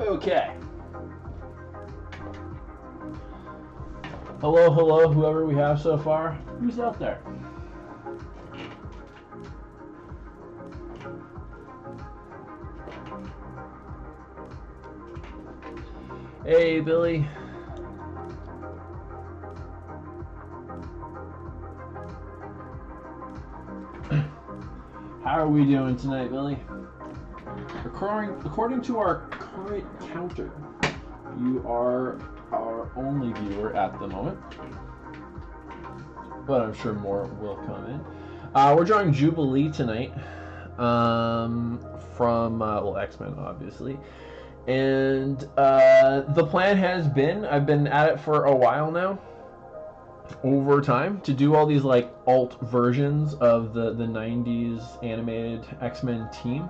Okay. Hello, hello, whoever we have so far. Who's out there? Hey, Billy. How are we doing tonight, Billy? According to our current counter, you are our only viewer at the moment, but I'm sure more will come in. We're drawing Jubilee tonight from X-Men, obviously. And the plan has been, I've been at it for a while now, over time, to do all these like alt versions of the 90s animated X-Men team.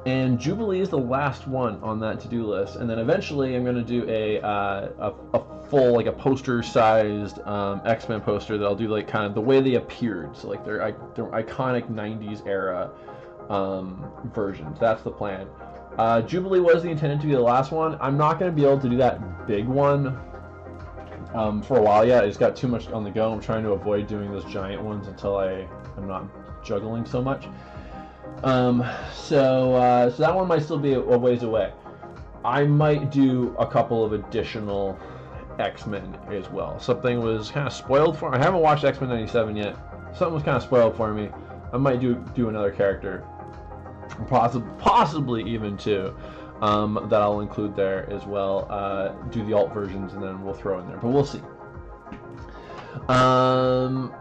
And Jubilee is the last one on that to-do list, and then eventually I'm going to do a full, like a poster-sized X-Men poster that I'll do like kind of the way they appeared, so like their iconic 90s era versions. That's the plan. Jubilee was intended to be the last one. I'm not going to be able to do that big one for a while yet. I just got too much on the go. I'm trying to avoid doing those giant ones until I'm not juggling so much. So that one might still be a ways away. I might do a couple of additional X-Men as well. Something was kind of spoiled for me. I haven't watched X-Men 97 yet. Something was kind of spoiled for me. I might do another character, possibly even two, that I'll include there as well. Do the alt versions and then we'll throw in there, but we'll see. I'm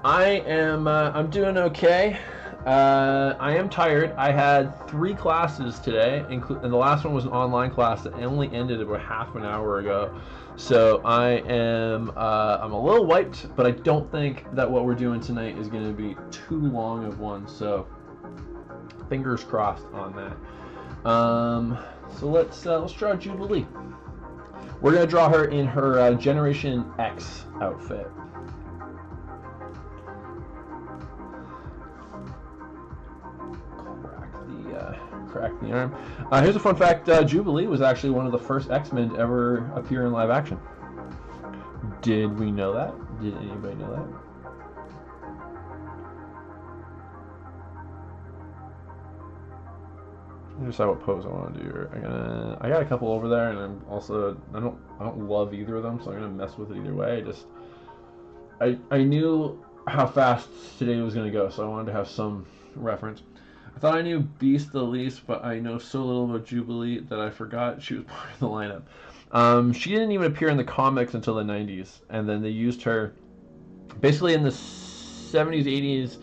doing okay. I am tired. I had 3 classes today, and the last one was an online class that only ended about half an hour ago. So I'm a little wiped, but I don't think that what we're doing tonight is going to be too long of one. So fingers crossed on that. So let's draw Jubilee. We're going to draw her in her Generation X outfit. Crack the arm. Here's a fun fact. Jubilee was actually one of the first X-Men to ever appear in live action. Did we know that? Did anybody know that? Let me decide what pose I want to do here. I got a couple over there, and I don't love either of them, so I'm gonna mess with it either way. I knew how fast today was gonna go, so I wanted to have some reference. I thought I knew Beast the least, but I know so little about Jubilee that I forgot she was part of the lineup. She didn't even appear in the comics until the 90s, and then they used her basically in the 70s, 80s.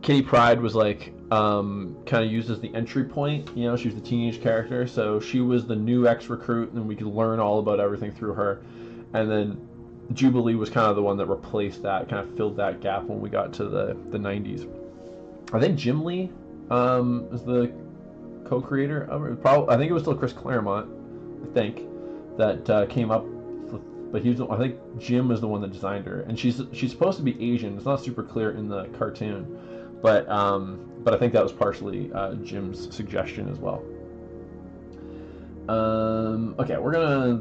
Kitty Pryde was like kind of used as the entry point. You know, she was the teenage character, so she was the new X-recruit, and we could learn all about everything through her. And then Jubilee was kind of the one that replaced that, kind of filled that gap when we got to the 90s. I think Jim Lee is the co-creator of it. I think it was still Chris Claremont, I think, that came up with, but I think Jim was the one that designed her, and she's supposed to be Asian. It's not super clear in the cartoon, but I think that was partially Jim's suggestion as well. Okay, we're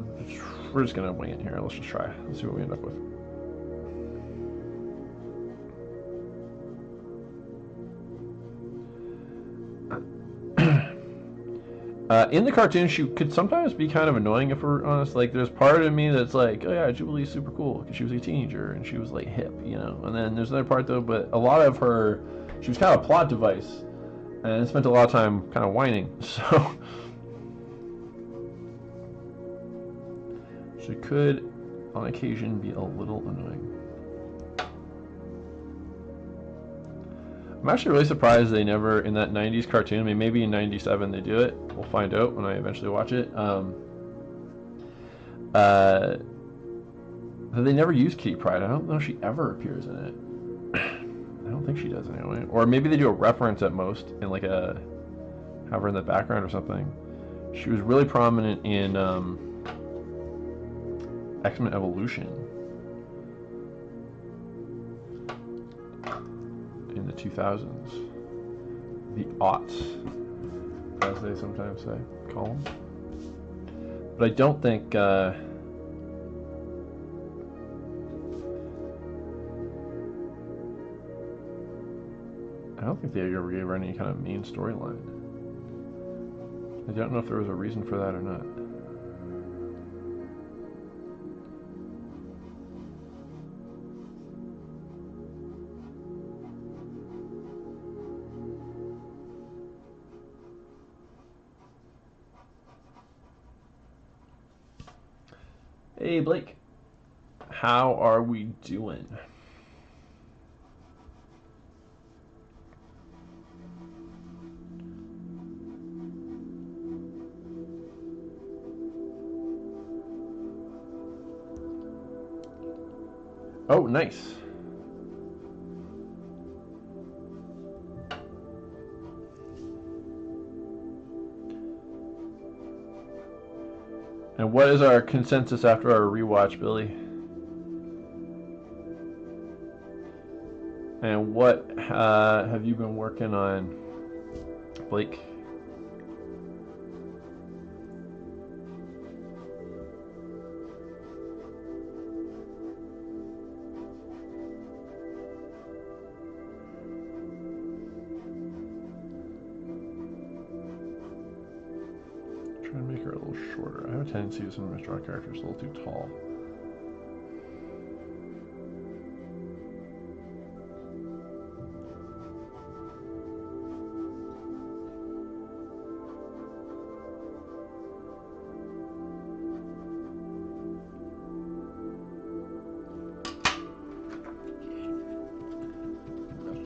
just gonna wing it here. Let's just try. Let's see what we end up with. In the cartoon, she could sometimes be kind of annoying, if we're honest. Like, there's part of me that's like, oh yeah, Jubilee's super cool because she was a teenager and she was like hip, you know. And then there's another part though, but a lot of her, she was kind of a plot device, and spent a lot of time kind of whining. So she could, on occasion, be a little annoying. I'm actually really surprised they never, in that 90s cartoon, I mean, maybe in 97 they do it. We'll find out when I eventually watch it. That they never use Kitty Pryde. I don't know if she ever appears in it. I don't think she does anyway. Or maybe they do a reference at most, in like have her in the background or something. She was really prominent in X-Men Evolution in the 2000s, the aughts. as they sometimes say, call them. But I don't think. I don't think they ever gave her any kind of main storyline. I don't know if there was a reason for that or not. Hey Blake, how are we doing? Oh, nice. And what is our consensus after our rewatch, Billy? And what have you been working on, Blake? Trying to make her a little shorter. I have a tendency to sometimes draw characters a little too tall.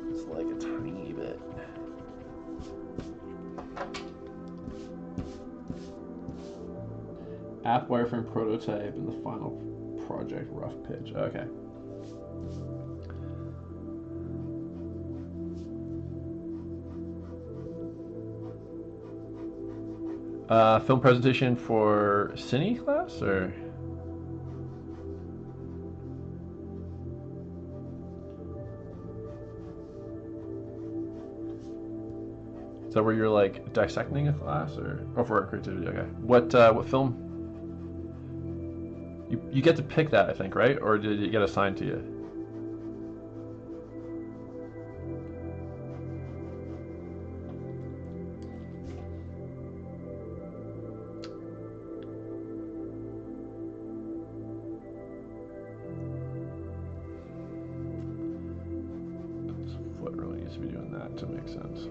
It's like a tiny bit. App wireframe prototype and the final project rough pitch. Okay. Film presentation for Cine class, or? Is that where you're like dissecting a class, or for creativity? Okay. What film? You get to pick that, I think, right? Or did it get assigned to you? This foot really needs to be doing that to make sense.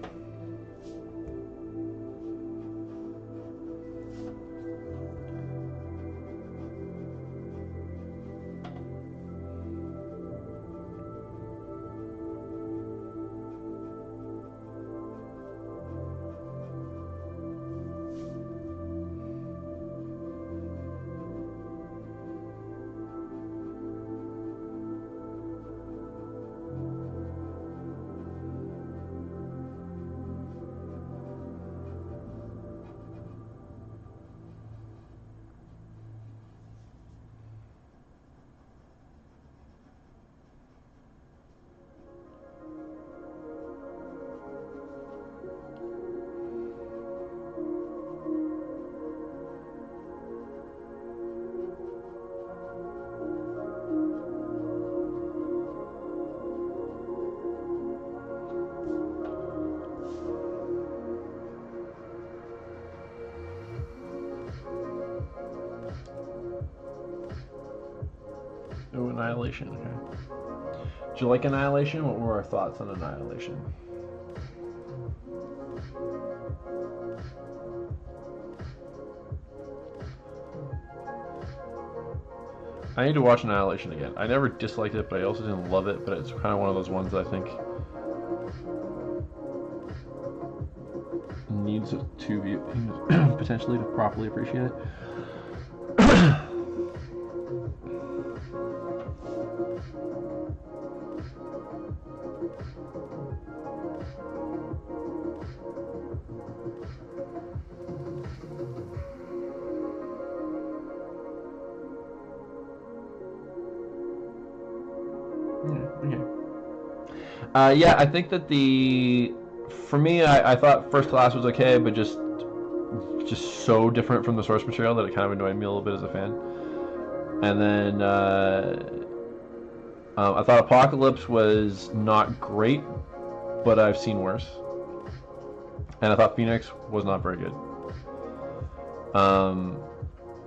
Oh, Annihilation, okay. Did you like Annihilation? What were our thoughts on Annihilation? I need to watch Annihilation again. I never disliked it, but I also didn't love it, but it's kind of one of those ones that I think needs to be potentially to properly appreciate it. Yeah, I think that for me, I thought First Class was okay, but just just so different from the source material that it kind of annoyed me a little bit as a fan. And then I thought Apocalypse was not great, but I've seen worse. And I thought Phoenix was not very good.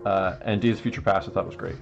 And Days of Future Past I thought was great.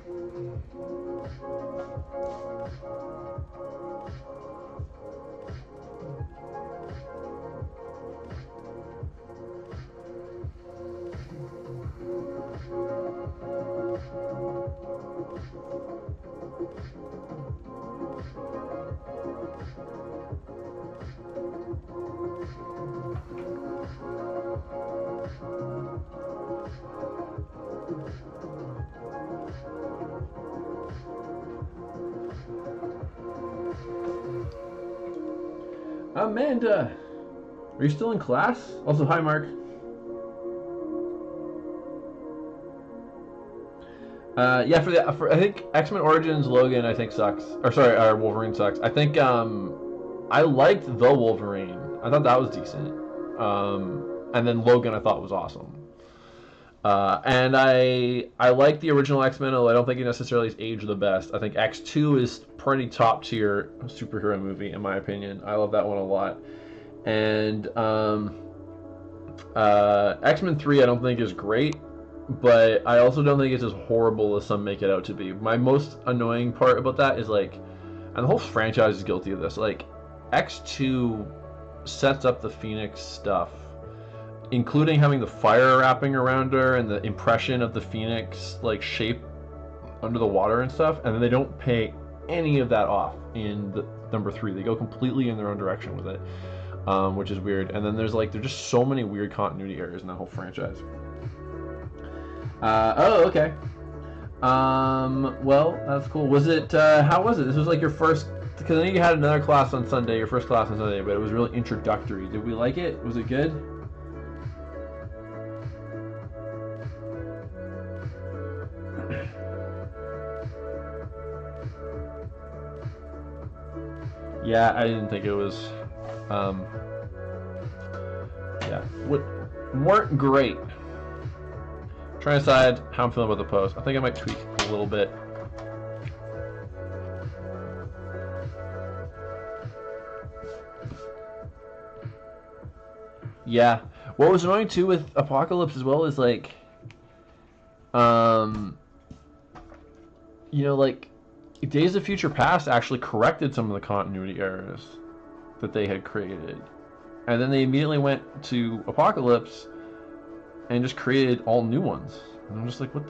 Amanda, are you still in class? Also, hi, Mark. Yeah, for I think X-Men Origins Logan I think sucks. Or sorry, Wolverine sucks. I think I liked the Wolverine. I thought that was decent. And then Logan I thought was awesome. And I like the original X-Men, although I don't think it necessarily is aged the best. I think X2 is pretty top tier superhero movie in my opinion. I love that one a lot. And X-Men 3 I don't think is great, but I also don't think it's as horrible as some make it out to be. My most annoying part about that is like, and the whole franchise is guilty of this, like X2 sets up the Phoenix stuff, including having the fire wrapping around her and the impression of the Phoenix like shape under the water and stuff, and then they don't pay any of that off in the number 3. They go completely in their own direction with it, which is weird. And then there's just so many weird continuity errors in that whole franchise. Oh, okay. Well, that's cool. Was it, how was it? This was like your first, because I know you had another class on Sunday, your first class on Sunday, but it was really introductory. Did we like it? Was it good? Yeah, I didn't think it was, yeah, weren't great. Trying to decide how I'm feeling about the post. I think I might tweak a little bit. Yeah. What was annoying too with Apocalypse as well is like, you know, like, Days of Future Past actually corrected some of the continuity errors that they had created. And then they immediately went to Apocalypse and just created all new ones. And I'm just like, what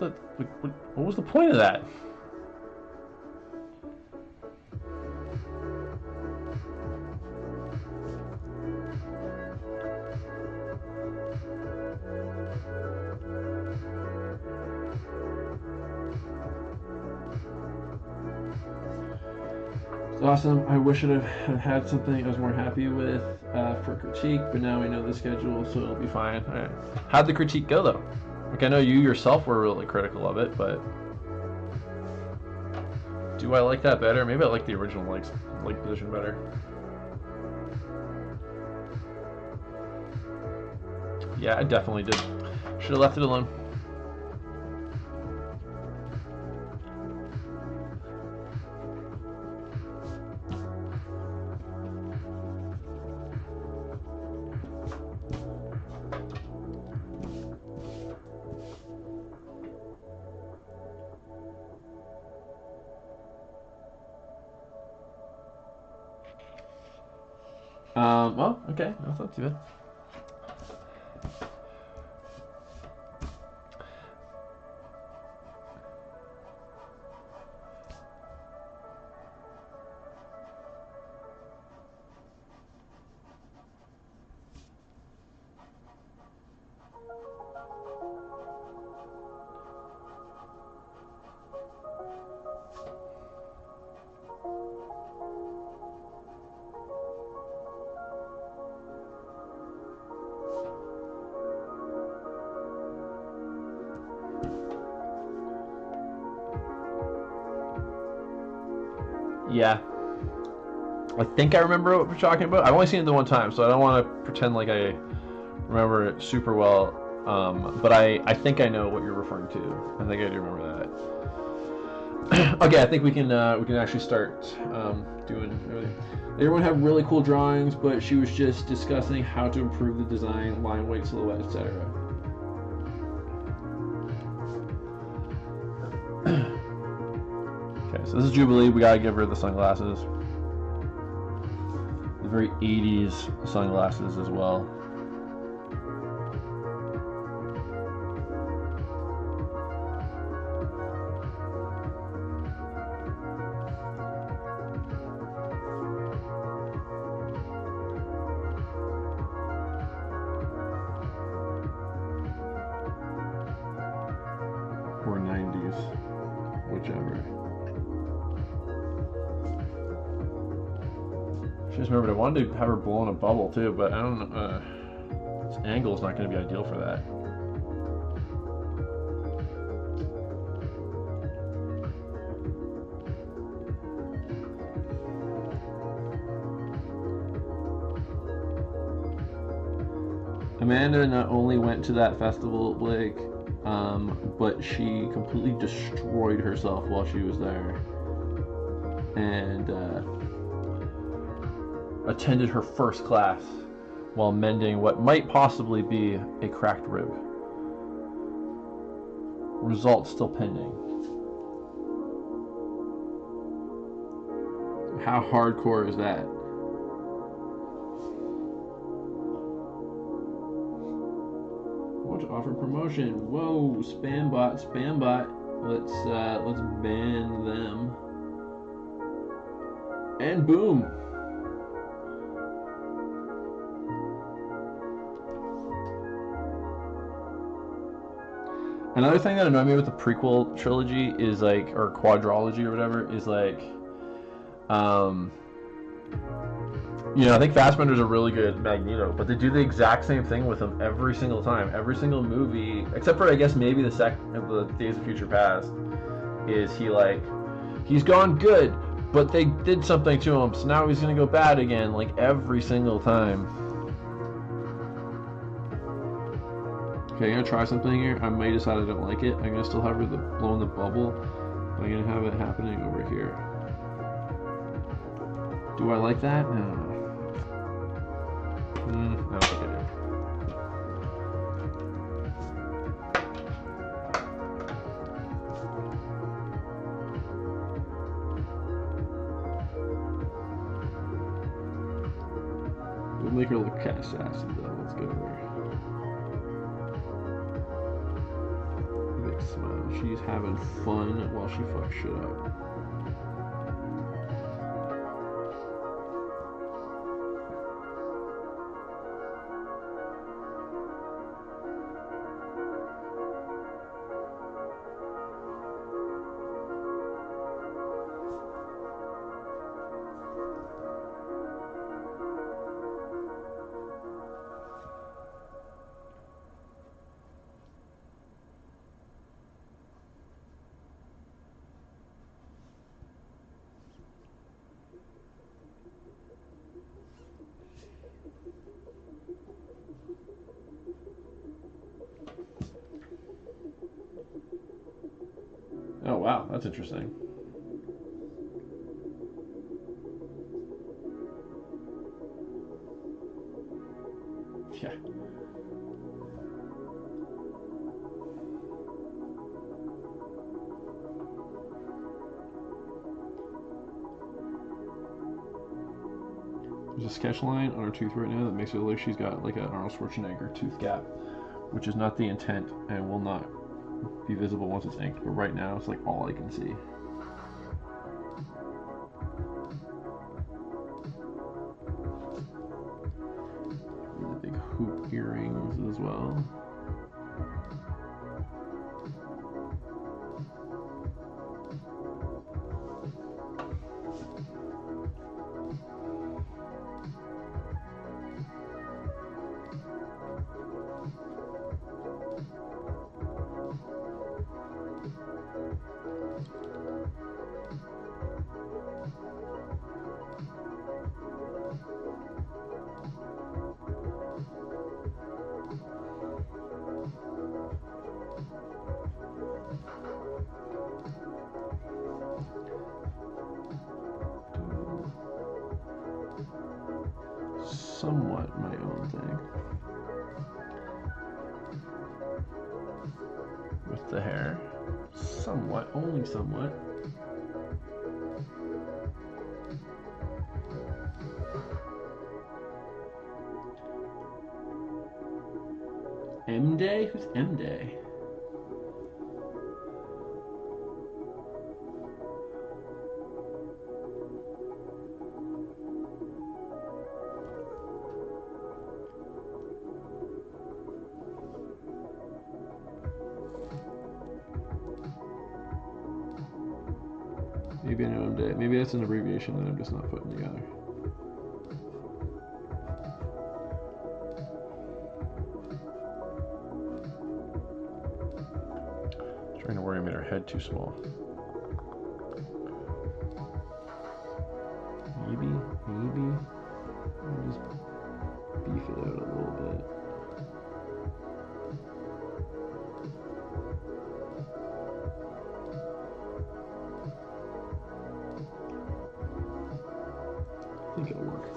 was the point of that? Awesome. I wish I'd have had something I was more happy with for critique, but now we know the schedule, so it'll be fine. All right. How'd the critique go, though? Like, I know you yourself were really critical of it, but do I like that better? Maybe I like the original like position better. Yeah, I definitely did. Should have left it alone. Well, okay, that's not too bad. Yeah. I think I remember what we're talking about. I've only seen it the one time, so I don't want to pretend like I remember it super well. But I think I know what you're referring to. I think I do remember that. Okay, I think we can actually start doing everything. Everyone had really cool drawings, but she was just discussing how to improve the design, line weight, silhouette, etc. Okay, so this is Jubilee. We gotta give her the sunglasses. The very 80s sunglasses as well. Or 90s, whichever. She just remembered I wanted to have her blow in a bubble too, but I don't know. This angle is not going to be ideal for that. Amanda not only went to that festival, Blake, but she completely destroyed herself while she was there, and attended her first class while mending what might possibly be a cracked rib. Results still pending. How hardcore is that? Offer promotion. Whoa, spam bot. Let's ban them. And boom. Another thing that annoyed me with the prequel trilogy is like, or quadrology or whatever, is like, you know, I think Fassbender's a really good Magneto, but they do the exact same thing with him every single time. Every single movie, except for I guess maybe the Days of Future Past, is he's gone good, but they did something to him, so now he's gonna go bad again, like every single time. Okay, I'm gonna try something here. I may decide I don't like it. I'm gonna still have her blowing the bubble, but I'm gonna have it happening over here. Do I like that? No. No, okay. We'll make her look kind of sassy though. Let's go over. Big smile. She's having fun while she fucks shit up. Oh wow, that's interesting. Yeah. There's a sketch line on her tooth right now that makes it look like she's got like an Arnold Schwarzenegger tooth gap, which is not the intent and will not be visible once it's inked, but right now it's like all I can see. Really big hoop earrings as well. Somewhat my own thing with the hair. Somewhat, only somewhat. M-Day? Who's M-Day? Maybe I know M-Day. Maybe that's an abbreviation that I'm just not putting together. Trying to worry I made her head too small. Maybe. I'll just beef it out a little bit. I think it'll work.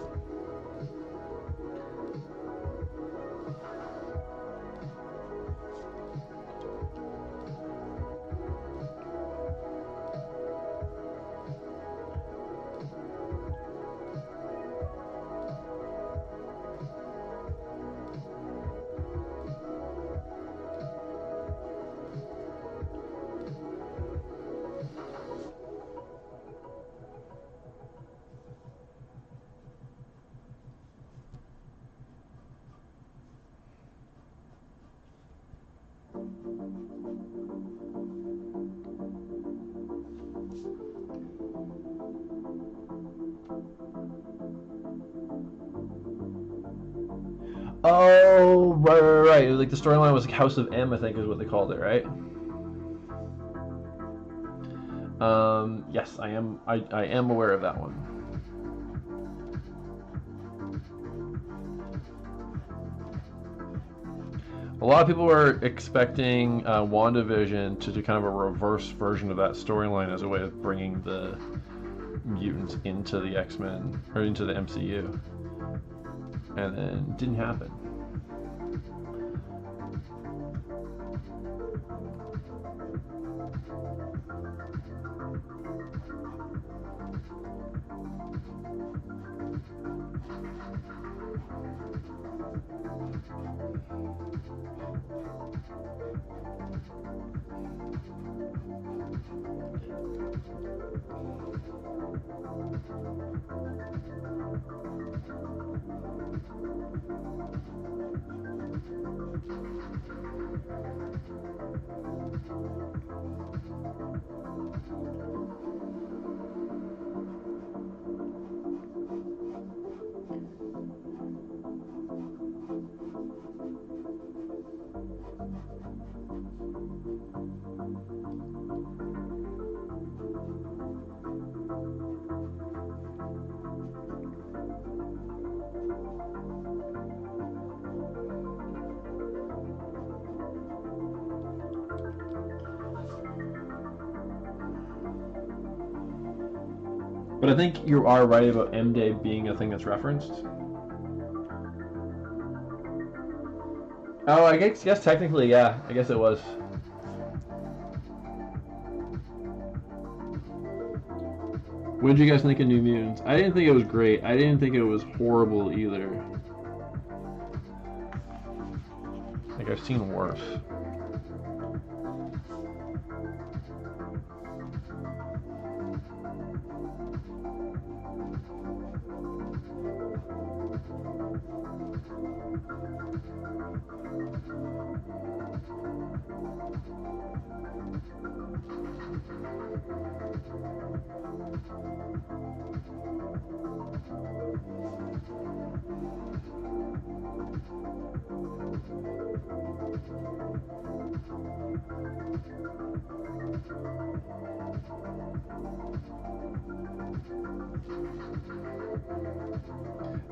Oh, right. It was like the storyline was like House of M, I think is what they called it, right? Yes, I am. I am aware of that one. A lot of people were expecting WandaVision to do kind of a reverse version of that storyline as a way of bringing the mutants into the X-Men or into the MCU. And then it didn't happen. But I think you are right about M-Day being a thing that's referenced. Oh, I guess technically, yeah. I guess it was. What did you guys think of New Mutants? I didn't think it was great. I didn't think it was horrible either. Like, I've seen worse.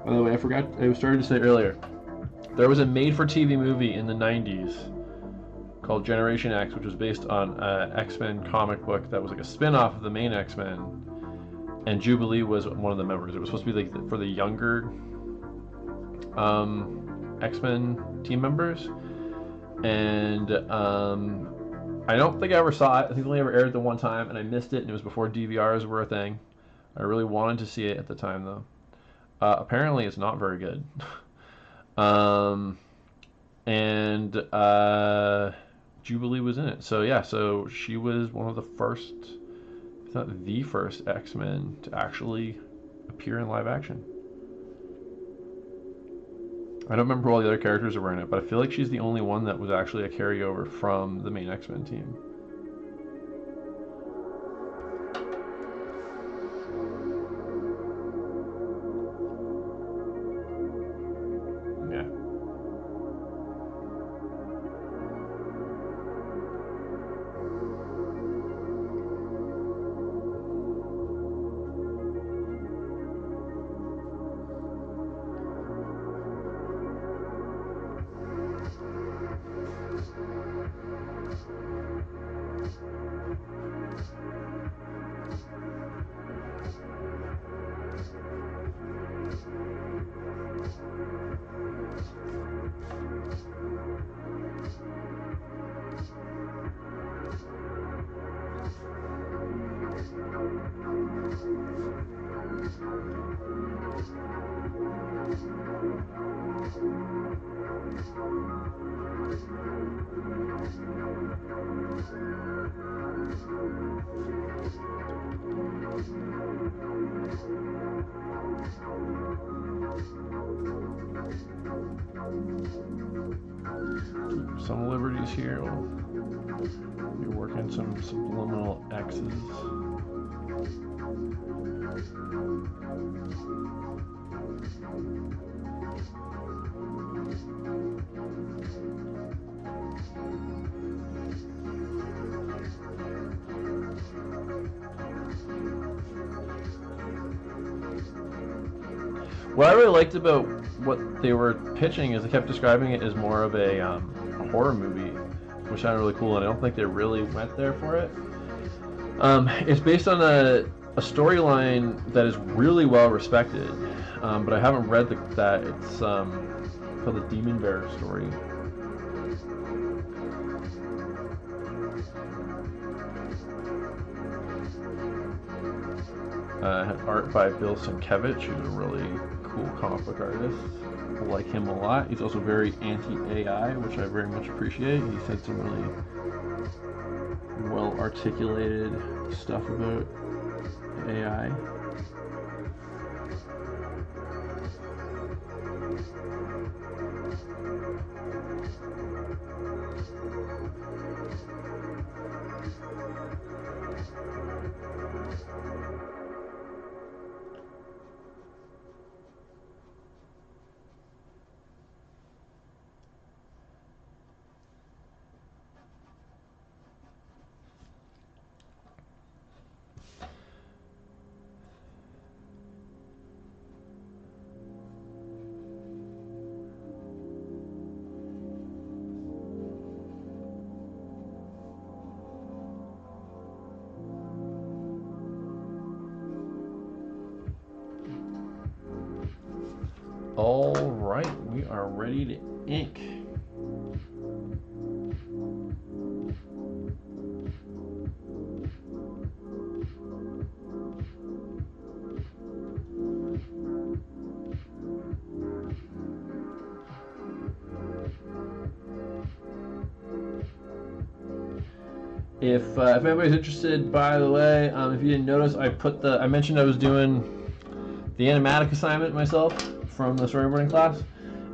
By the way, I forgot, I started to say earlier, There was a made-for-TV movie in the 90s called Generation X, which was based on an X-Men comic book that was like a spin-off of the main X-Men, and Jubilee was one of the members. It was supposed to be like for the younger X-Men team members, and I don't think I ever saw it. I think it only ever aired the one time, and I missed it, and it was before DVRs were a thing. I really wanted to see it at the time, though. Apparently, it's not very good. And Jubilee was in it. So yeah, so she was one of the first, if not the first, X-Men to actually appear in live action. I don't remember who all the other characters were in it, but I feel like she's the only one that was actually a carryover from the main X-Men team. Yeah. Some liberties here. We'll be working some subliminal X's. What I really liked about what they were pitching is they kept describing it as more of a horror movie, which sounded really cool, and I don't think they really went there for it. It's based on a storyline that is really well respected, but I haven't read that. It's called the Demon Bear story. Art by Bill Sienkiewicz, who's a really cool comic book artist. I like him a lot. He's also very anti-AI, which I very much appreciate. He said some really well-articulated stuff about AI. All right, we are ready to ink. If anybody's interested, by the way, if you didn't notice, I mentioned I was doing the animatic assignment myself from the storyboarding class,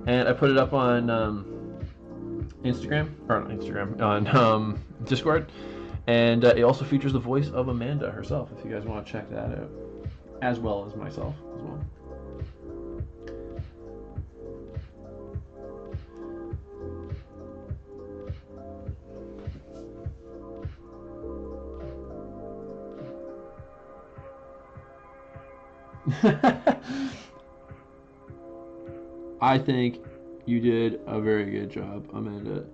and I put it up on on Discord, and it also features the voice of Amanda herself, if you guys want to check that out, as well as myself as well. I think You did a very good job, Amanda.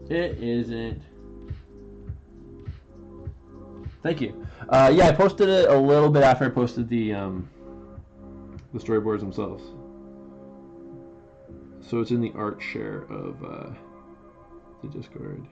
It isn't. Thank you. Yeah, I posted it a little bit after I posted the storyboards themselves. So it's in the art share of the Discord.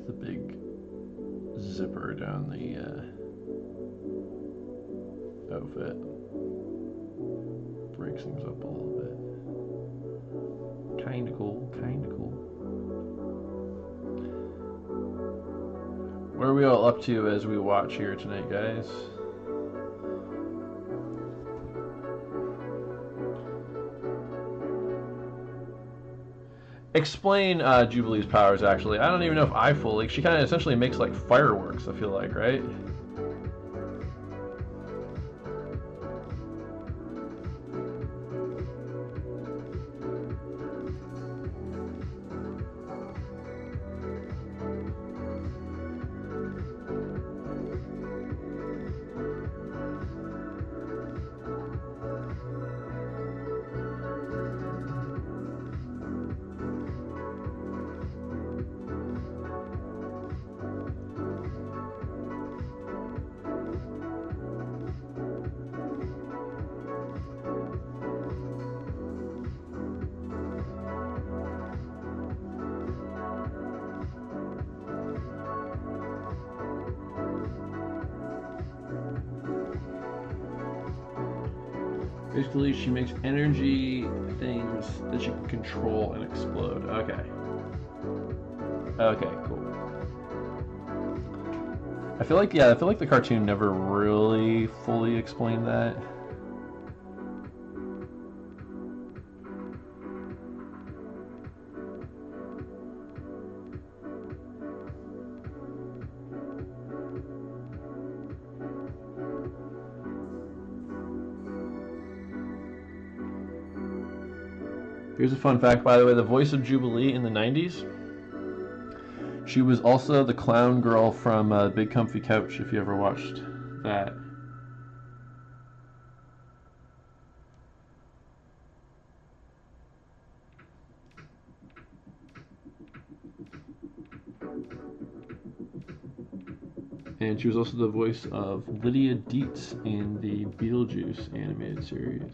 like the big zipper down the outfit. Breaks things up a little bit. Kinda cool, kinda cool. What are we all up to as we watch here tonight, guys? Explain Jubilee's powers, actually. I don't even know if I fully... She kind of essentially makes, like, fireworks, I feel like, right? Basically, she makes energy things that she can control and explode. Okay. Okay, cool. I feel like the cartoon never really fully explained that. Here's a fun fact, by the way, the voice of Jubilee in the 90s, she was also the clown girl from Big Comfy Couch, if you ever watched that. And she was also the voice of Lydia Dietz in the Beetlejuice animated series.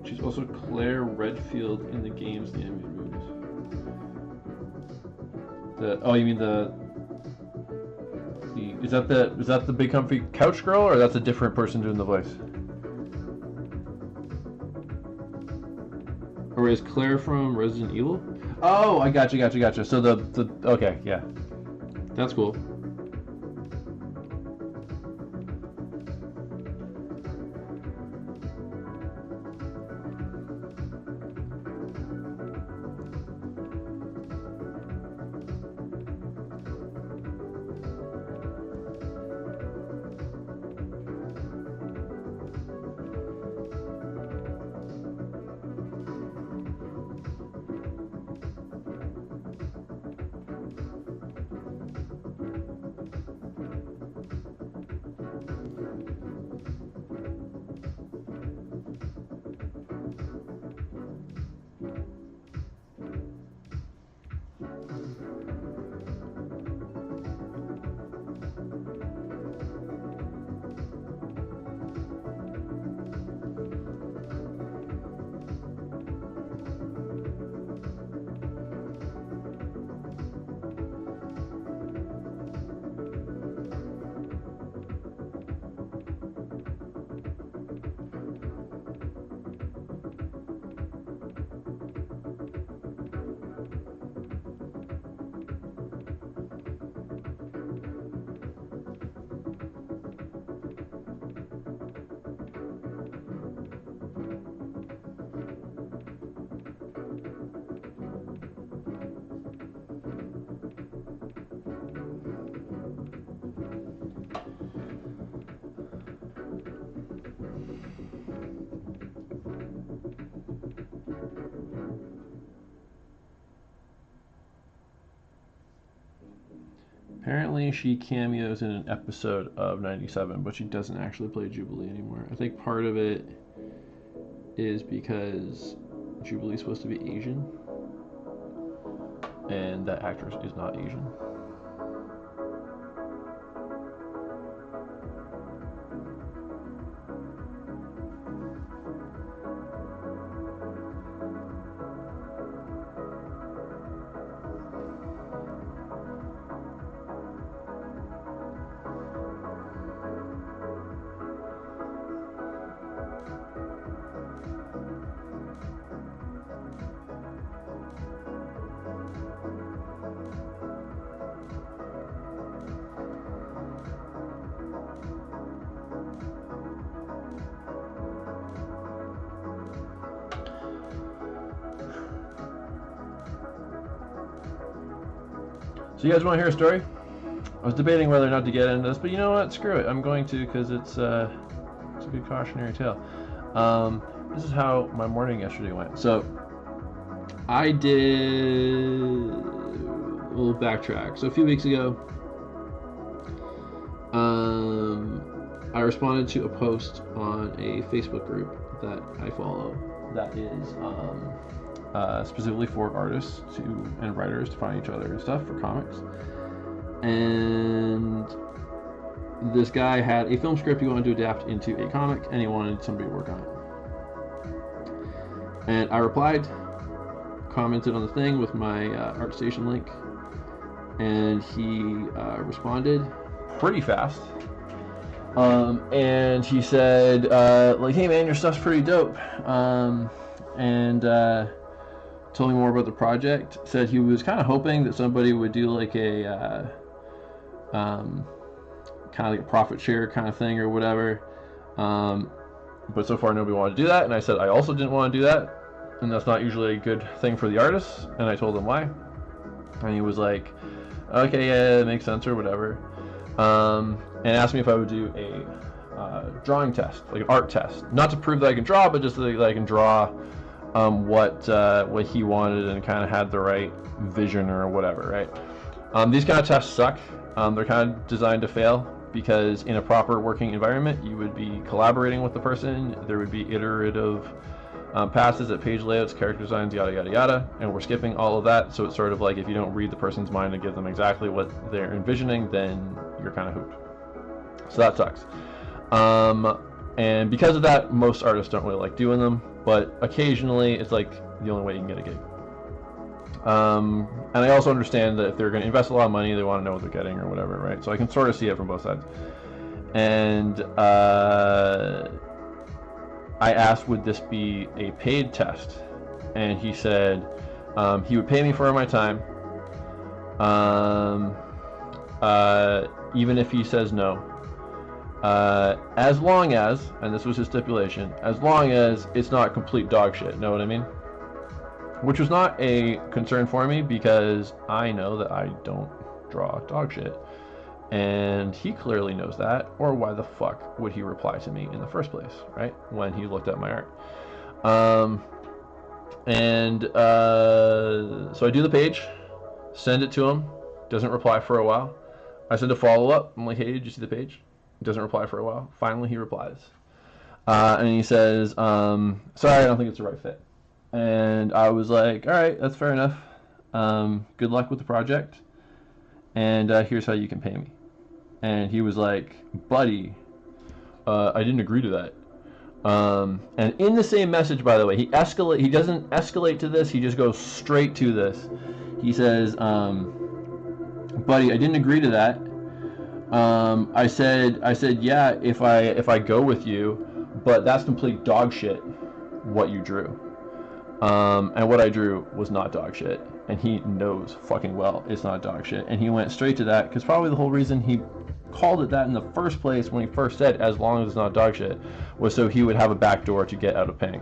She's also Claire Redfield in the games, the animated movies. Oh, you mean is that the Big Comfy Couch girl, or that's a different person doing the voice? Or is Claire from Resident Evil? Oh, I gotcha. So okay, yeah, that's cool. Apparently, she cameos in an episode of 97, but she doesn't actually play Jubilee anymore. I think part of it is because Jubilee's supposed to be Asian, and that actress is not Asian. So you guys want to hear a story? I was debating whether or not to get into this, but you know what? Screw it. I'm going to because it's a good cautionary tale. This is how my morning yesterday went. So I did a little backtrack. So a few weeks ago, I responded to a post on a Facebook group that I follow that is specifically for artists and writers to find each other and stuff for comics. And this guy had a film script he wanted to adapt into a comic, and he wanted somebody to work on it. And I replied, commented on the thing with my ArtStation link, and he responded pretty fast. And he said, like, hey man, your stuff's pretty dope. And told me more about the project. Said he was kind of hoping that somebody would do like a kind of like a profit share kind of thing or whatever. But so far nobody wanted to do that, and I said I also didn't want to do that, and that's not usually a good thing for the artists, and I told him why. And he was like, okay, yeah, it makes sense or whatever. And asked me if I would do a drawing test, like an art test, not to prove that I can draw, but just that I can draw what he wanted and kind of had the right vision or whatever, right? These kind of tests suck. They're kind of designed to fail because in a proper working environment, you would be collaborating with the person. There would be iterative passes at page layouts, character designs, yada yada yada, and we're skipping all of that. So it's sort of like if you don't read the person's mind and give them exactly what they're envisioning, then you're kind of hooped. So that sucks. And because of that, most artists don't really like doing them, but occasionally it's like the only way you can get a gig. And I also understand that if they're going to invest a lot of money, they want to know what they're getting or whatever, right? So I can sort of see it from both sides. And I asked, would this be a paid test? And he said he would pay me for my time, even if he says no. As long as, and this was his stipulation, as long as it's not complete dog shit, know what I mean? Which was not a concern for me because I know that I don't draw dog shit. And he clearly knows that, or why the fuck would he reply to me in the first place, right? When he looked at my art. So I do the page, send it to him, doesn't reply for a while. I send a follow-up, I'm like, hey, did you see the page? Doesn't reply for a while. Finally, he replies. And he says, sorry, I don't think it's the right fit. And I was like, all right, that's fair enough. Good luck with the project. And here's how you can pay me. And he was like, buddy, I didn't agree to that. And in the same message, by the way, he doesn't escalate to this. He just goes straight to this. He says, buddy, I didn't agree to that. I said, yeah, if I go with you, but that's complete dog shit, what you drew. And what I drew was not dog shit. And he knows fucking well it's not dog shit. And he went straight to that, because probably the whole reason he called it that in the first place when he first said, as long as it's not dog shit, was so he would have a back door to get out of paying.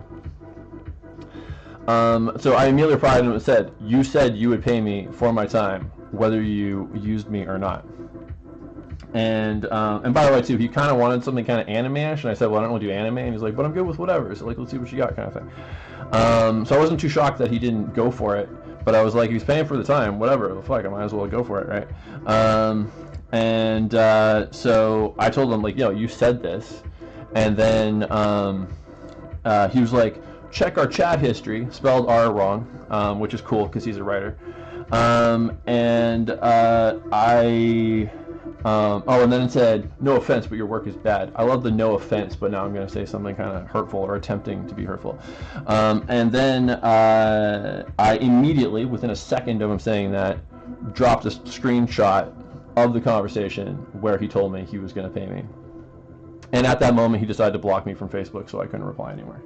So I immediately replied and said you would pay me for my time, whether you used me or not. And by the way, too, he kind of wanted something kind of anime-ish, and I said, well, I don't want to do anime, and he's like, but I'm good with whatever, so like, let's see what you got, kind of thing. So I wasn't too shocked that he didn't go for it, But I was like, he's paying for the time, whatever. The fuck, I might as well go for it, right? So I told him, like, yo, you said this. And then he was like, check our chat history, spelled R wrong, which is cool because he's a writer. And then it said, no offense, but your work is bad. I love the no offense, but now I'm going to say something kind of hurtful or attempting to be hurtful. And then I immediately, within a second of him saying that, dropped a screenshot of the conversation where he told me he was going to pay me. And at that moment, he decided to block me from Facebook, so I couldn't reply anymore.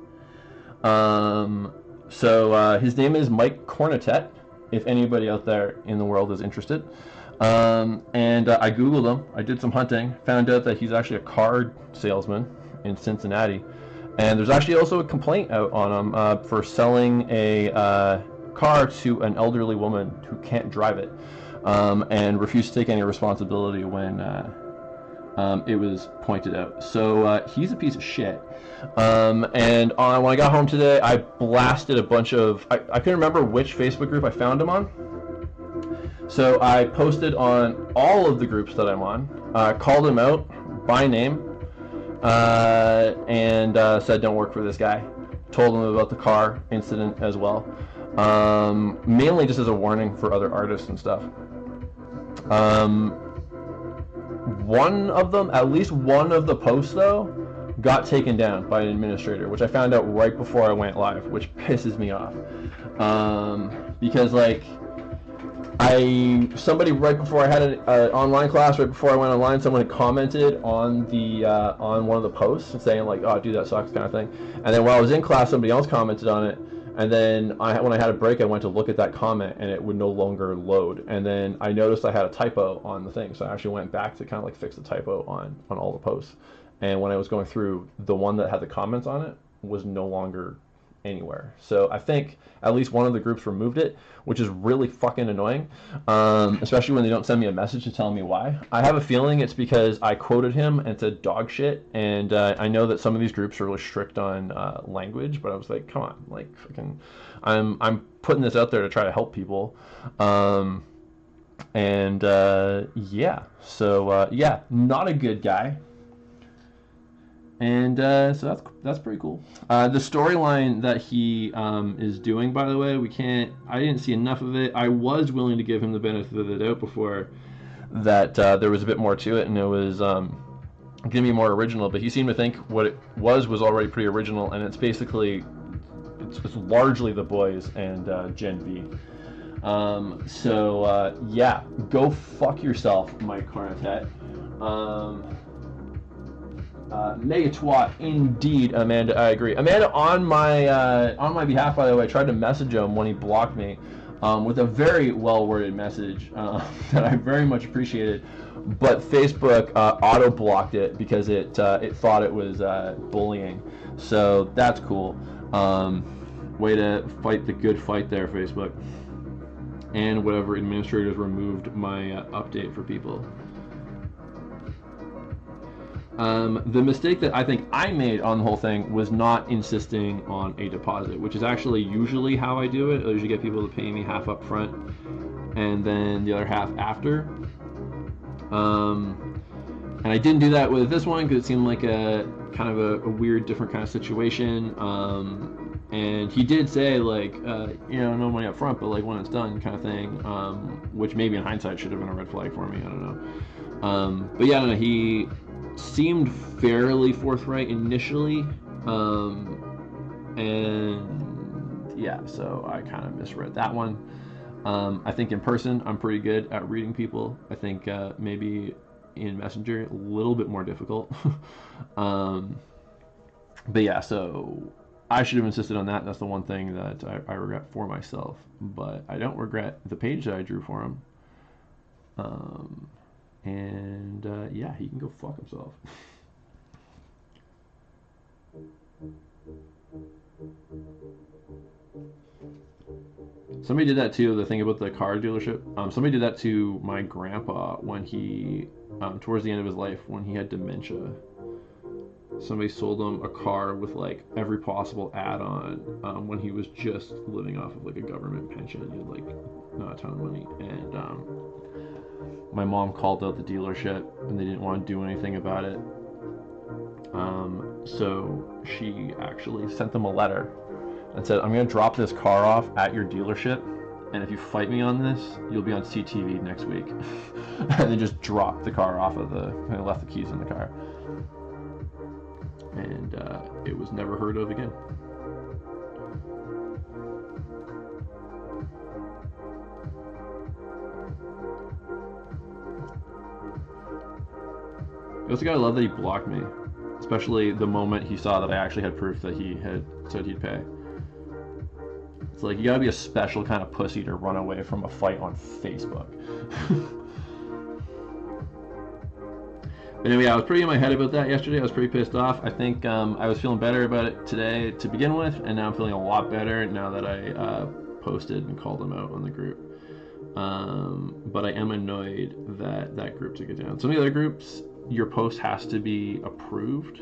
So his name is Mike Cornetet, if anybody out there in the world is interested. I Googled him. I did some hunting, found out that he's actually a car salesman in Cincinnati. And there's actually also a complaint out on him for selling a car to an elderly woman who can't drive it, and refused to take any responsibility when it was pointed out. So he's a piece of shit. When I got home today, I blasted a bunch of... I couldn't remember which Facebook group I found him on. So I posted on all of the groups that I'm on, called him out by name, and said don't work for this guy. Told him about the car incident as well, mainly just as a warning for other artists and stuff. At least one of the posts though, got taken down by an administrator, which I found out right before I went live, which pisses me off. Because like, somebody right before I had an online class, right before I went online, someone had commented on the on one of the posts saying like, "Oh, dude, that sucks," kind of thing. And then while I was in class, somebody else commented on it. And then when I had a break, I went to look at that comment, and it would no longer load. And then I noticed I had a typo on the thing, so I actually went back to kind of like fix the typo on all the posts. And when I was going through, the one that had the comments on it was no longer anywhere. So I think at least one of the groups removed it, which is really fucking annoying, especially when they don't send me a message to tell me why. I have a feeling it's because I quoted him and said dog shit, and I know that some of these groups are really strict on language, but I was like, come on, like fucking, I'm putting this out there to try to help people. Yeah, so yeah, not a good guy. And so that's pretty cool. The storyline that he is doing, by the way, I didn't see enough of it. I was willing to give him the benefit of the doubt before that there was a bit more to it, and it was going to be more original. But he seemed to think what it was already pretty original, and it's basically it's largely The Boys and Gen V. Yeah, go fuck yourself, Mike Cornetet. Mega twat indeed, Amanda. I agree. Amanda, on my behalf, by the way, I tried to message him when he blocked me with a very well worded message that I very much appreciated, but Facebook auto blocked it because it thought it was bullying. So that's cool. Way to fight the good fight there, Facebook, and whatever administrators removed my update for people. The mistake that I think I made on the whole thing was not insisting on a deposit, which is actually usually how I do it. I usually get people to pay me half up front and then the other half after. And I didn't do that with this one because it seemed like a kind of a weird, different kind of situation. And he did say like, no money up front, but like when it's done kind of thing, which maybe in hindsight should have been a red flag for me. I don't know. But yeah, I don't know. He seemed fairly forthright initially, and yeah, so I kind of misread that one. I think in person I'm pretty good at reading people. I think maybe in Messenger a little bit more difficult. But yeah, so I should have insisted on that. That's the one thing that I regret for myself, but I don't regret the page that I drew for him. Yeah, he can go fuck himself. Somebody did that too, the thing about the car dealership. Somebody did that to my grandpa when he, towards the end of his life, when he had dementia. somebody sold him a car with like every possible add-on when he was just living off of like a government pension. He had like not a ton of money, and my mom called out the dealership and they didn't want to do anything about it. So she actually sent them a letter and said, I'm going to drop this car off at your dealership, and if you fight me on this, you'll be on CTV next week. And they just dropped the car off of and left the keys in the car. And it was never heard of again. You also gotta love that he blocked me, especially the moment he saw that I actually had proof that he had said he'd pay. It's like, you gotta be a special kind of pussy to run away from a fight on Facebook. But anyway, I was pretty in my head about that yesterday. I was pretty pissed off. I think I was feeling better about it today to begin with, and now I'm feeling a lot better now that I posted and called them out on the group. But I am annoyed that that group took it down. Some of the other groups, your post has to be approved,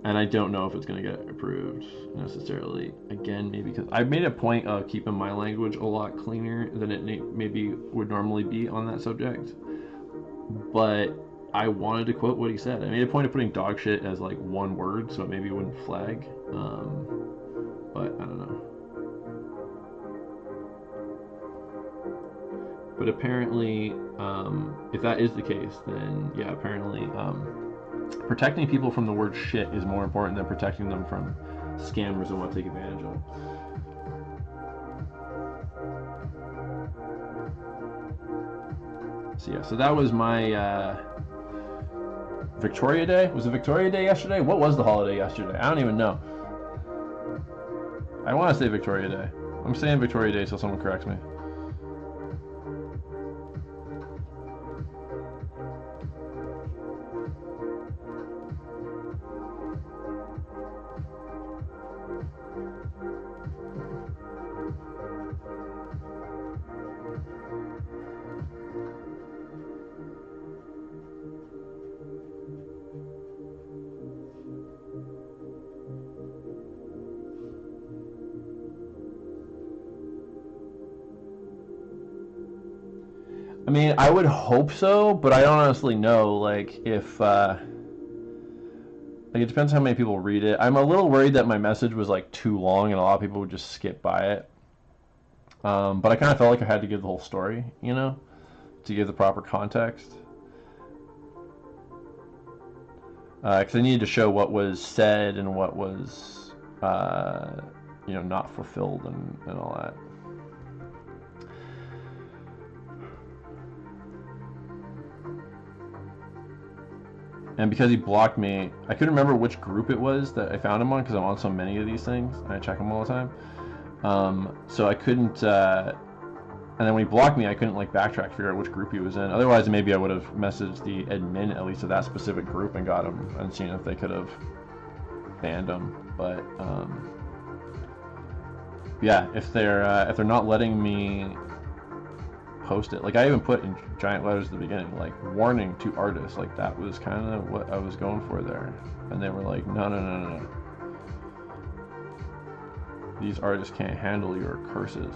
and I don't know if it's going to get approved necessarily. Again, maybe because I've made a point of keeping my language a lot cleaner than it maybe would normally be on that subject. But I wanted to quote what he said. I made a point of putting dog shit as like one word, so maybe it wouldn't flag. But I don't know. But apparently, if that is the case, then yeah, apparently protecting people from the word shit is more important than protecting them from scammers who want to take advantage of. So yeah, so that was my Victoria Day. Was it Victoria Day yesterday? What was the holiday yesterday? I don't even know. I want to say Victoria Day. I'm saying Victoria Day so someone corrects me. I mean, I would hope so, but I don't honestly know, like, if, like, it depends how many people read it. I'm a little worried that my message was, like, too long and a lot of people would just skip by it. But I kind of felt like I had to give the whole story, you know, to give the proper context. Because I needed to show what was said and what was, you know, not fulfilled and all that. And because he blocked me, I couldn't remember which group it was that I found him on because I'm on so many of these things and I check them all the time. So I couldn't, and then when he blocked me, I couldn't like backtrack, figure out which group he was in. Otherwise, maybe I would have messaged the admin at least of that specific group and got him and seen if they could have banned him. But yeah, if they're not letting me post it, like I even put in giant letters at the beginning, like warning to artists, like that was kind of what I was going for there, and they were like, no, these artists can't handle your curses.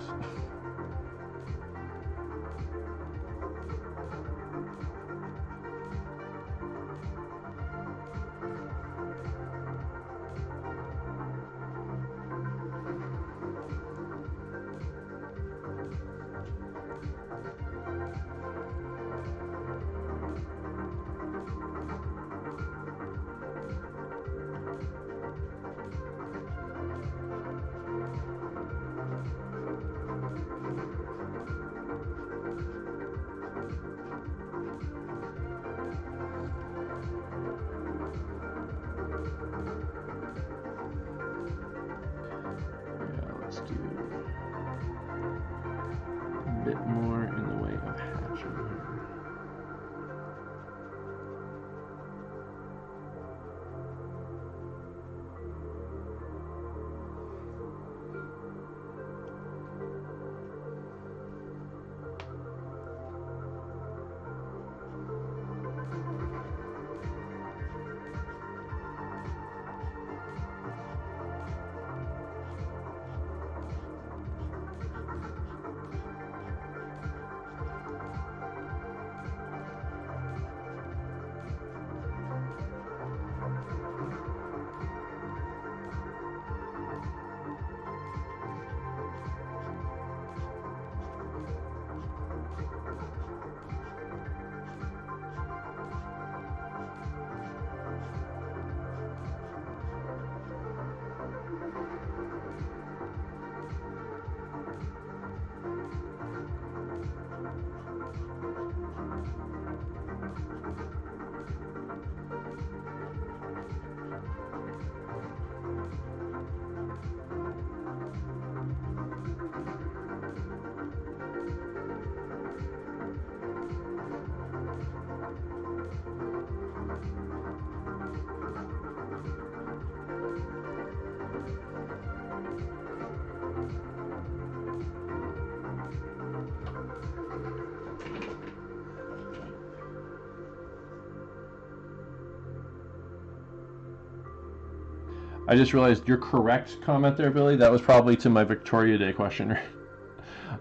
I just realized your correct comment there, Billy. That was probably to my Victoria Day question.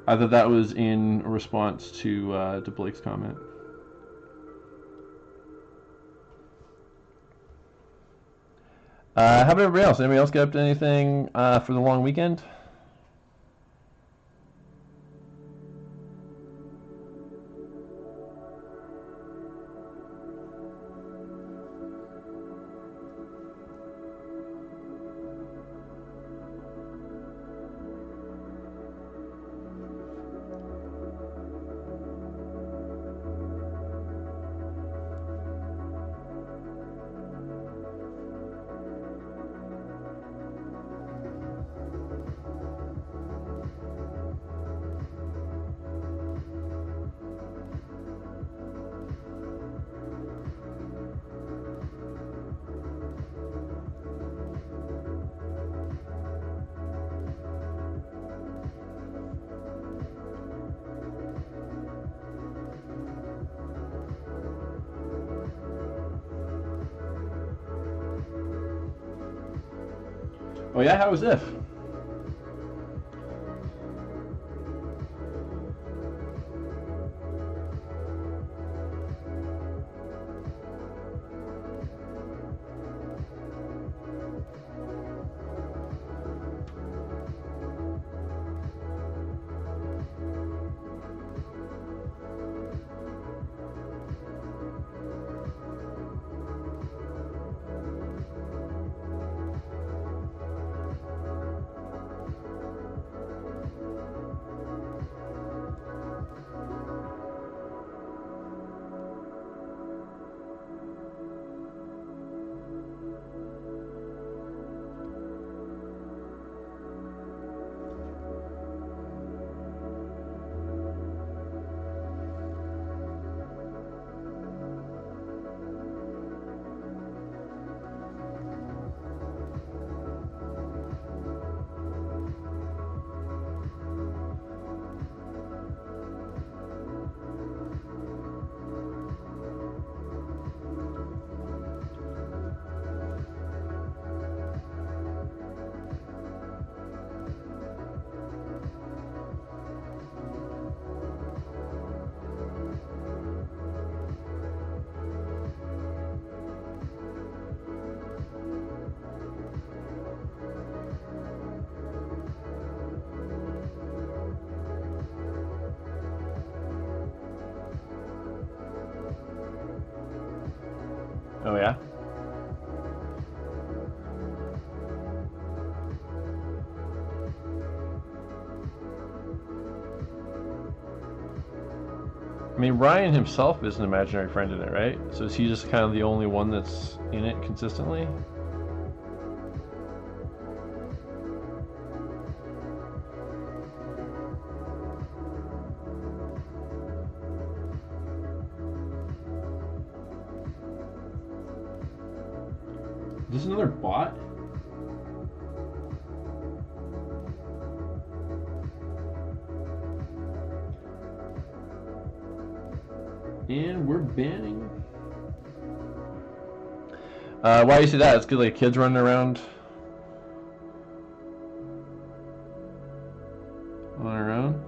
I thought that was in response to Blake's comment. How about everybody else? Anybody else get up to anything for the long weekend? Oh yeah, how was if? Oh yeah. I mean, Ryan himself is an imaginary friend in it, right? So is he just kind of the only one that's in it consistently? Is this another bot? And we're banning. Why do you say that? It's good, like kids running around on their own.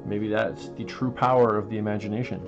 Maybe that's the true power of the imagination.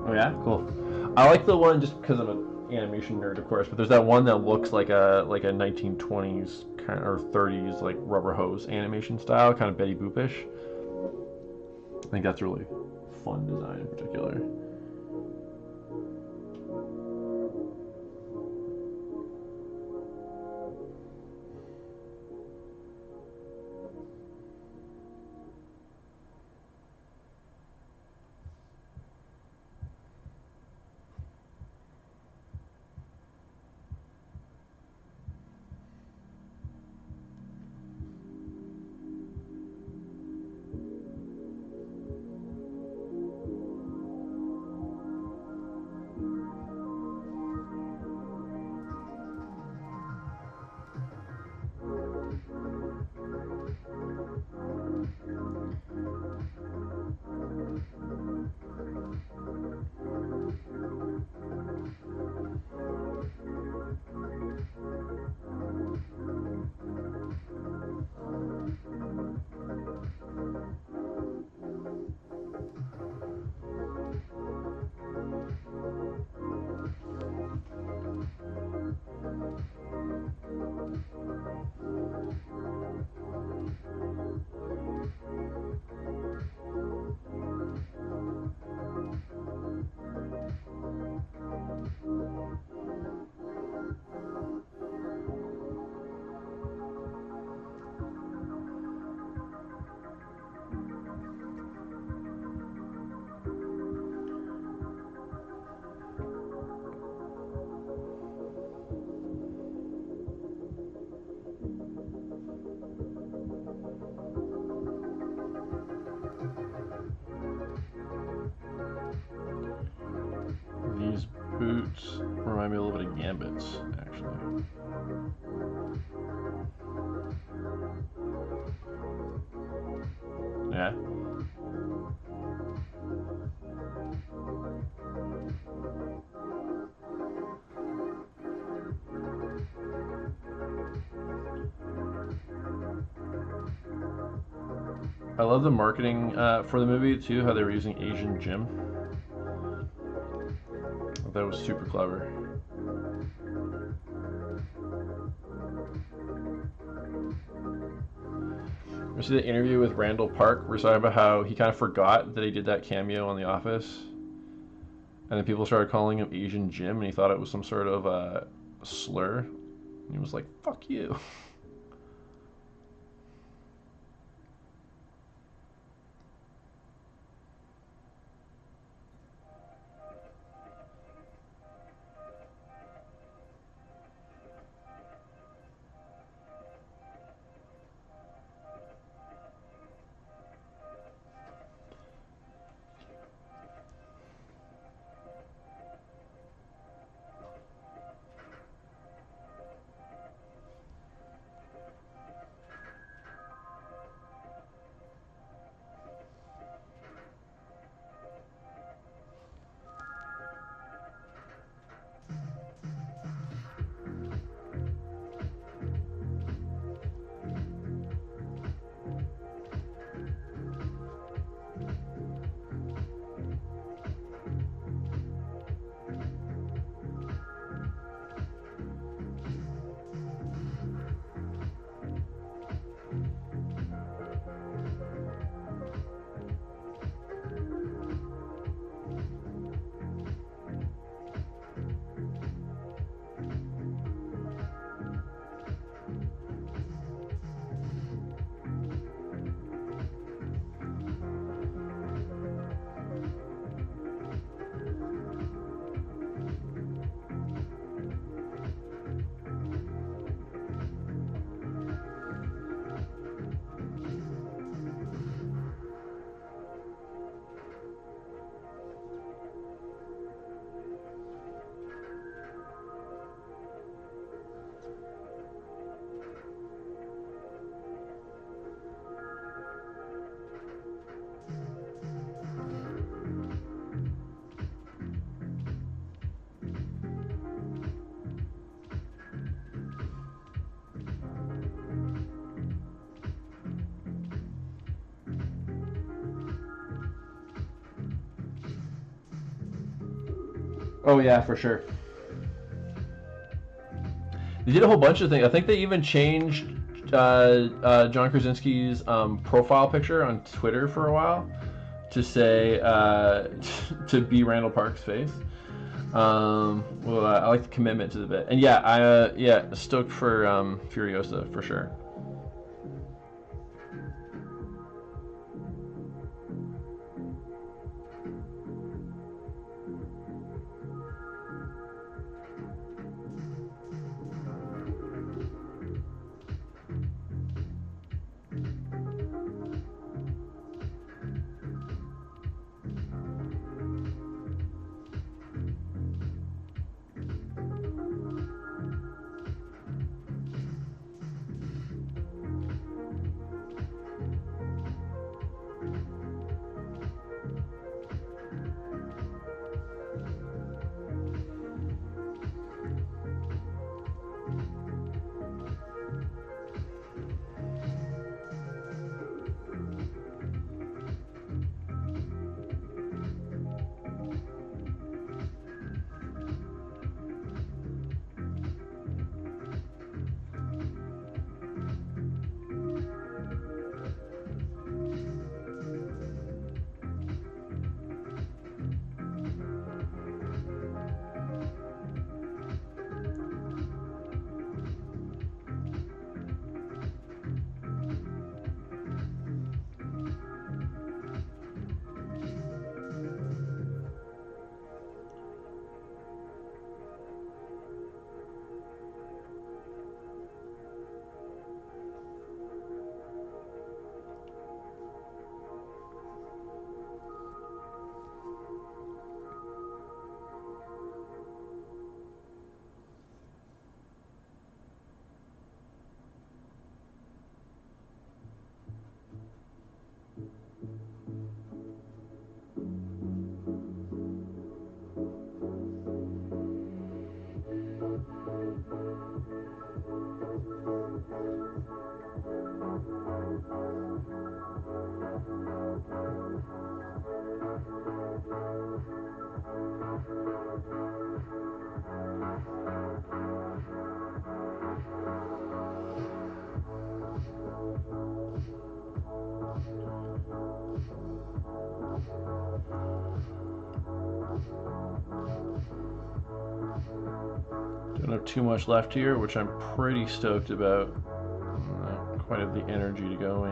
Oh yeah, cool. I like the one just because I'm an animation nerd, of course. But there's that one that looks like a 1920s kind or 30s like rubber hose animation style, kind of Betty Boopish. I think that's a really fun design in particular. These boots remind me a little bit of Gambit's, actually. Yeah. I love the marketing for the movie too. How they were using Asian Jim. That was super clever. You see the interview with Randall Park where he's talking about how he kind of forgot that he did that cameo on The Office, and then people started calling him Asian Jim, and he thought it was some sort of slur. And he was like, "Fuck you." Oh yeah, for sure. They did a whole bunch of things. I think they even changed John Krasinski's profile picture on Twitter for a while to say to be Randall Park's face. Well, I like the commitment to the bit, and yeah, I stoked for Furiosa for sure. Don't have too much left here, which I'm pretty stoked about. Not quite have the energy to go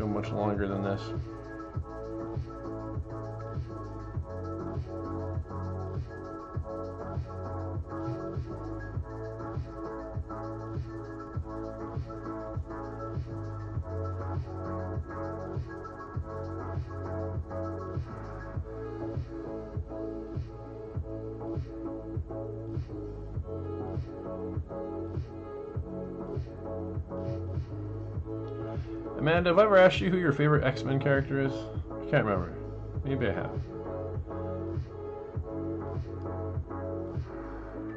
much longer than this. Amanda, have I ever asked you who your favorite X-Men character is? I can't remember. Maybe I have.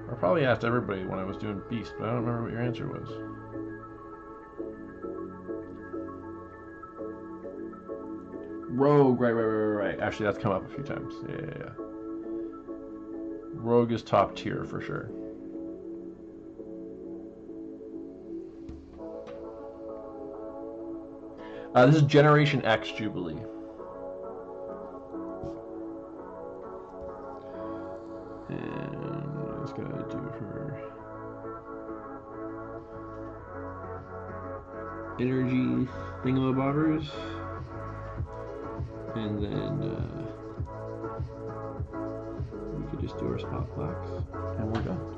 I probably asked everybody when I was doing Beast, but I don't remember what your answer was. Rogue, right. Actually, that's come up a few times. Yeah. Rogue is top tier for sure. This is Generation X Jubilee. And what is going to do her energy thingamabobbers. And then we could just do our spot blacks, and we're done.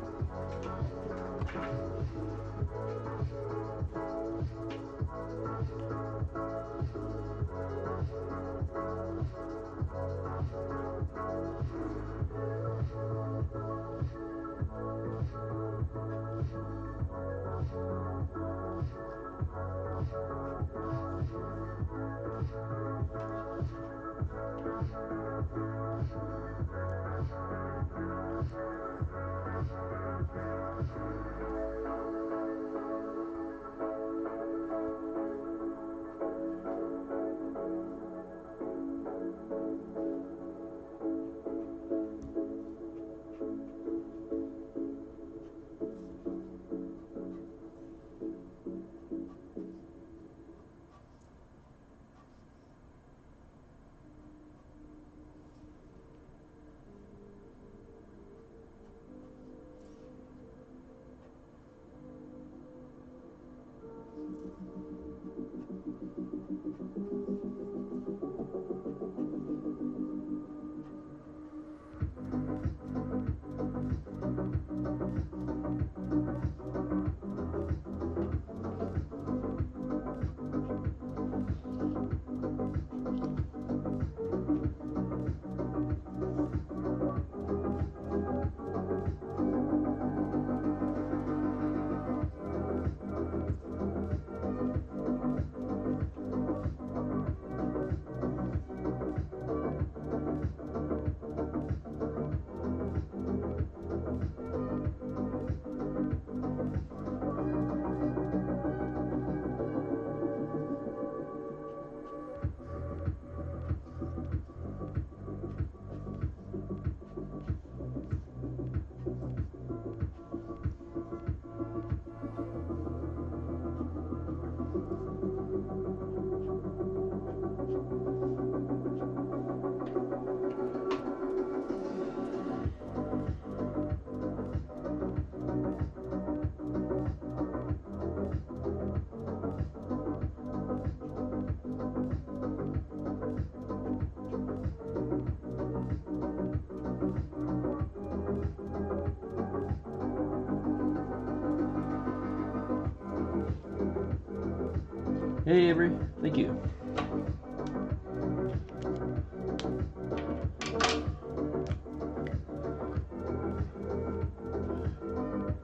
Hey, Avery. Thank you.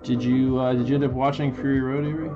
Did you end up watching Fury Road, Avery?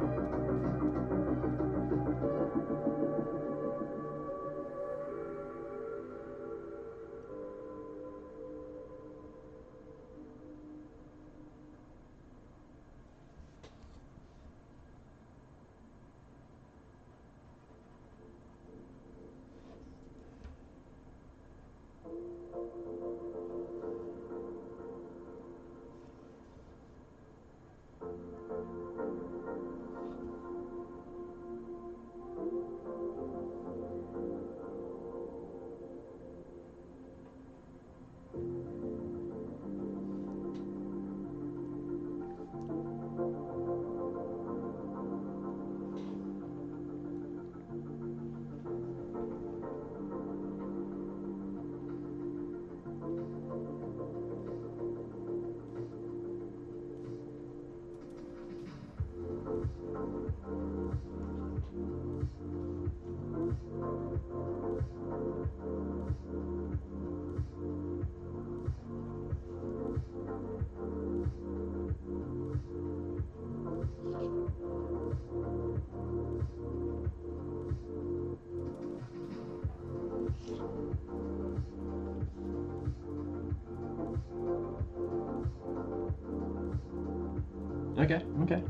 Okay, okay.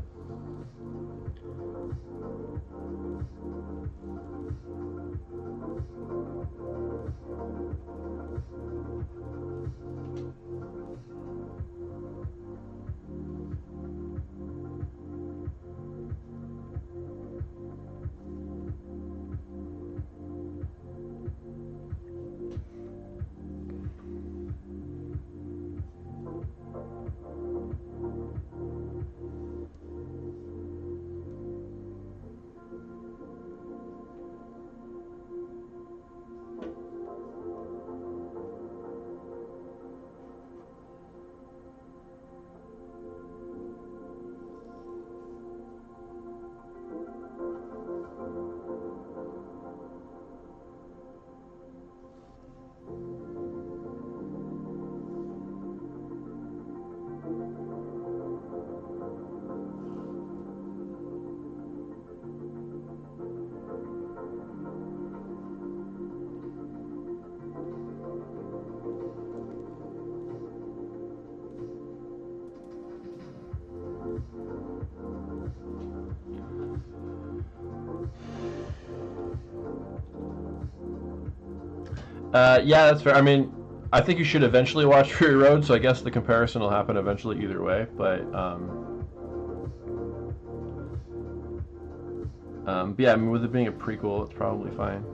Yeah, that's fair. I mean, I think you should eventually watch Fury Road, so I guess the comparison will happen eventually either way. But yeah, I mean, with it being a prequel, it's probably fine.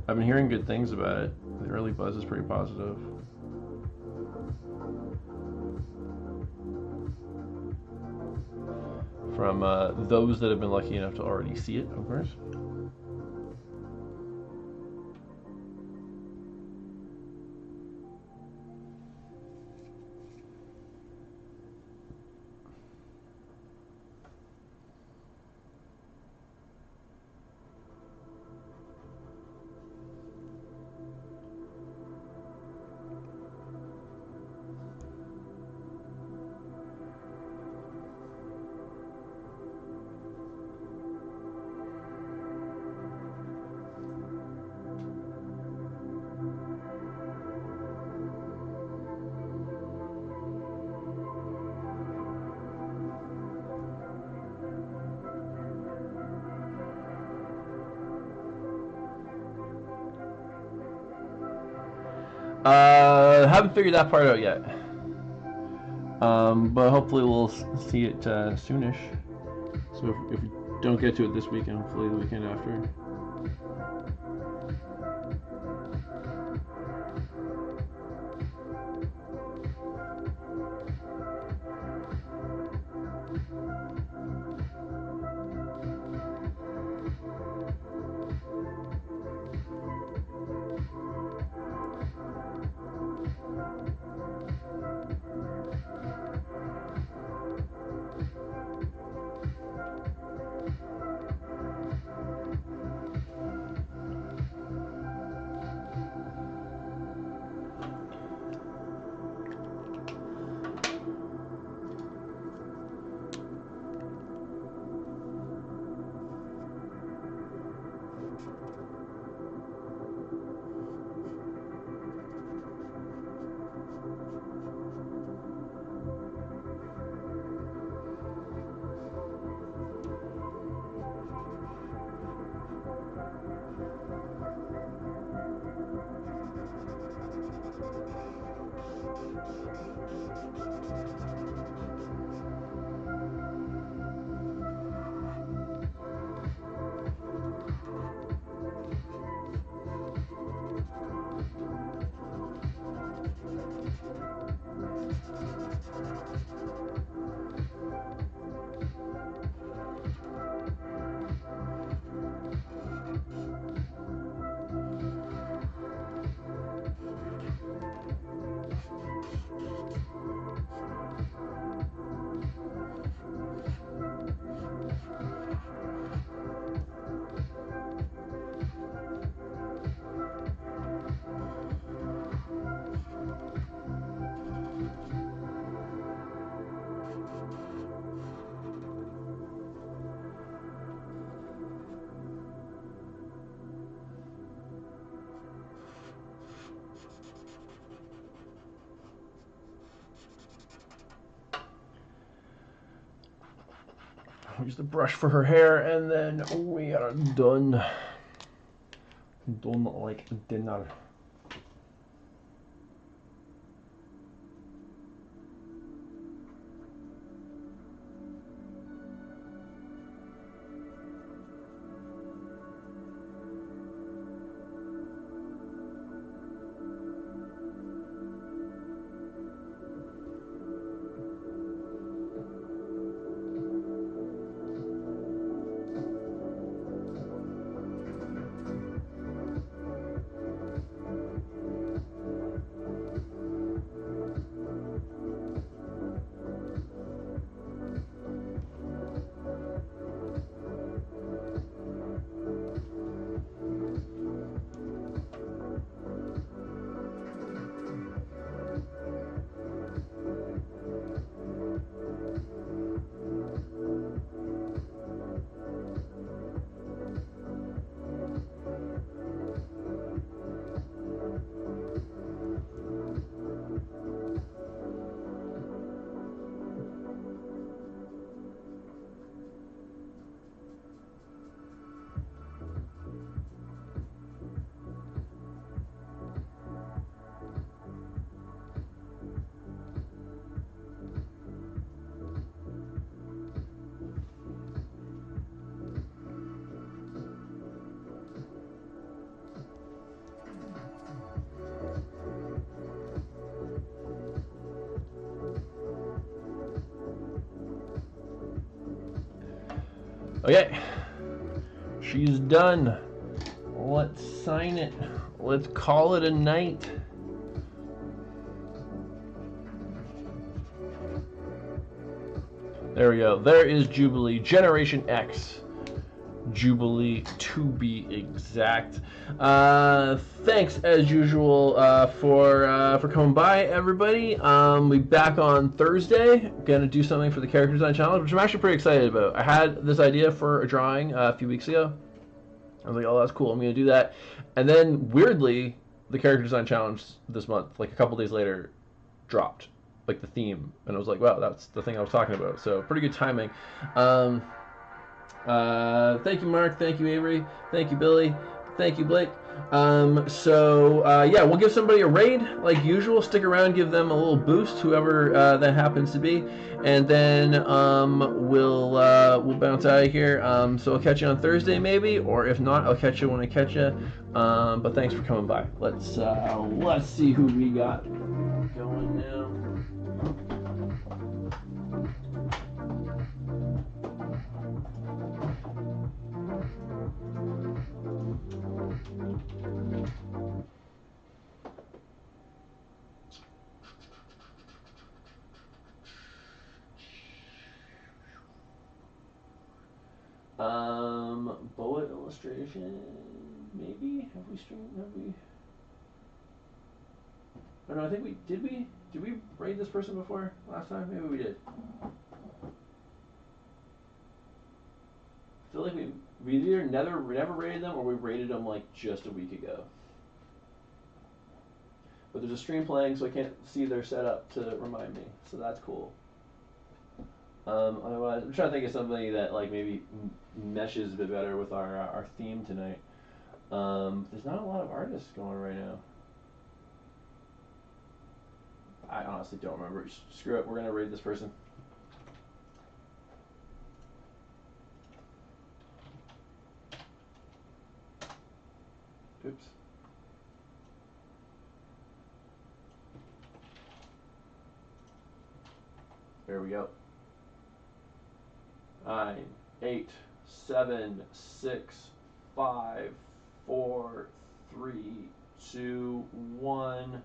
I've been hearing good things about it. The early buzz is pretty positive. from those that have been lucky enough to already see it, of course. Haven't figured that part out yet. But hopefully we'll see it soonish. So if we don't get to it this weekend, hopefully the weekend after. Use the brush for her hair, and then we are done. Done like dinner. Okay, she's done. Let's sign it. Let's call it a night. There we go. There is Jubilee, Generation X. Jubilee to be exact. Thanks as usual for coming by, everybody. We'll be back on Thursday. Gonna do something for the character design challenge, which I'm actually pretty excited about. I had this idea for a drawing a few weeks ago. I was like, oh, that's cool. I'm gonna do that. And then weirdly, the character design challenge this month, like a couple days later, dropped, like the theme, and I was like, wow, that's the thing I was talking about. So pretty good timing. Thank you, Mark. Thank you, Avery. Thank you, Billy. Thank you, Blake. Yeah, we'll give somebody a raid like usual. Stick around, give them a little boost, whoever that happens to be, and then we'll bounce out of here. So I'll catch you on Thursday maybe, or if not, I'll catch you when I catch you. But thanks for coming by. Let's see who we got going now. Bullet illustration, maybe? Have we streamed? Have we? Oh no, I think we did. Did we raid this person before last time? Maybe we did. I feel like we either never raided them or we raided them like just a week ago. But there's a stream playing, so I can't see their setup to remind me. So that's cool. Otherwise, I'm trying to think of something that like maybe meshes a bit better with our theme tonight. There's not a lot of artists going right now. I honestly don't remember. Screw it. We're gonna raid this person. Oops. There we go. 9, 8, 7, 6, 5, 4, 3, 2, 1.